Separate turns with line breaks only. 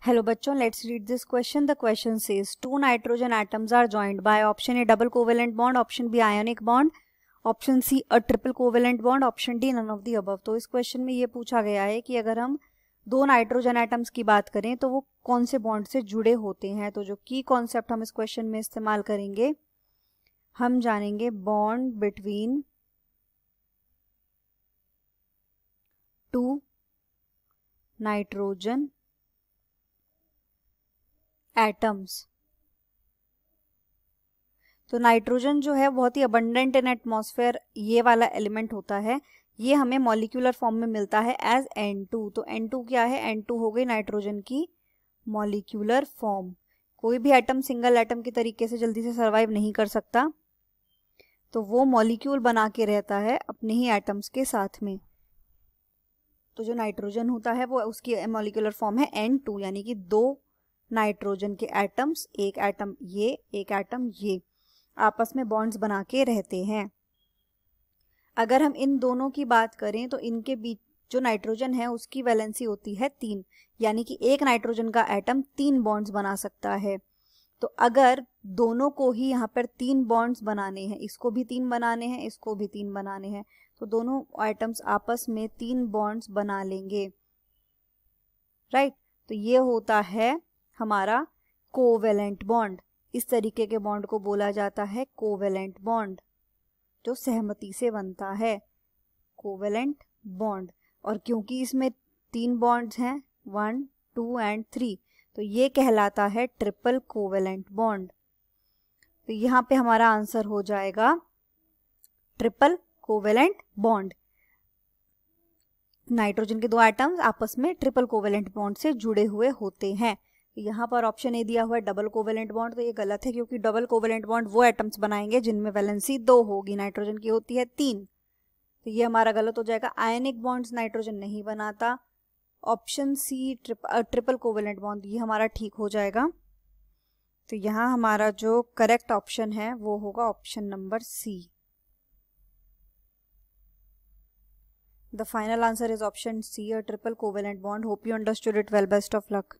Hello बच्चों, let's read this question. The question says two nitrogen atoms are joined by option A double covalent bond, option B ionic bond, option C a triple covalent bond, option D none of the above. तो इस question में ये पूछा गया है कि अगर हम दो नाइट्रोजन एटम्स की बात करें तो वो कौन से बॉन्ड से जुड़े होते हैं. तो जो की कॉन्सेप्ट हम इस क्वेश्चन में इस्तेमाल करेंगे, हम जानेंगे bond between two nitrogen atoms. तो नाइट्रोजन जो है बहुत ही अबंडेंट इन एटमॉस्फेयर ये वाला एलिमेंट होता है. ये हमें मॉलिक्यूलर फॉर्म में मिलता है एज N2. तो N2 क्या है? N2 हो गई नाइट्रोजन की मॉलिक्यूलर फॉर्म. कोई भी एटम सिंगल एटम के तरीके से जल्दी से सर्वाइव नहीं कर सकता, तो वो मॉलिक्यूल बना के रहता है अपने ही एटम्स के साथ में. तो जो नाइट्रोजन होता है वो उसकी मॉलिक्यूलर फॉर्म है N2, यानी कि दो नाइट्रोजन के एटम्स, एक एटम ये एक एटम ये, आपस में बॉन्ड्स बना के रहते हैं. अगर हम इन दोनों की बात करें तो इनके बीच जो नाइट्रोजन है उसकी वैलेंसी होती है 3, यानी कि एक नाइट्रोजन का एटम 3 बॉन्ड्स बना सकता है. तो अगर दोनों को ही यहाँ पर 3 बॉन्ड्स बनाने हैं, इसको भी 3 बनाने हैं, इसको भी 3 बनाने हैं, तो दोनों एटम्स आपस में 3 बॉन्ड्स बना लेंगे. राइट. तो ये होता है हमारा कोवेलेंट बॉन्ड. इस तरीके के बॉन्ड को बोला जाता है कोवेलेंट बॉन्ड, जो सहमति से बनता है, कोवेलेंट बॉन्ड. और क्योंकि इसमें 3 बॉन्ड्स हैं 1, 2 एंड 3, तो ये कहलाता है ट्रिपल कोवेलेंट बॉन्ड. तो यहाँ पे हमारा आंसर हो जाएगा ट्रिपल कोवेलेंट बॉन्ड. नाइट्रोजन के दो एटम्स आपस में ट्रिपल कोवेलेंट बॉन्ड से जुड़े हुए होते हैं. यहाँ पर ऑप्शन ए दिया हुआ है डबल कोवेलेंट बॉन्ड, तो ये गलत है, क्योंकि डबल कोवेलेंट बॉन्ड वो एटम्स बनाएंगे जिनमें वैलेंसी 2 होगी, नाइट्रोजन की होती है 3. तो ये हमारा गलत हो जाएगा. आयनिक बॉन्ड्स नाइट्रोजन नहीं बनाता. Option C triple covalent bond, ये हमारा ठीक हो जाएगा. तो यहाँ हमारा जो करेक्ट ऑप्शन है वो होगा option number C. The final answer is option C, a triple covalent bond. Hope you understood it well. Best of luck.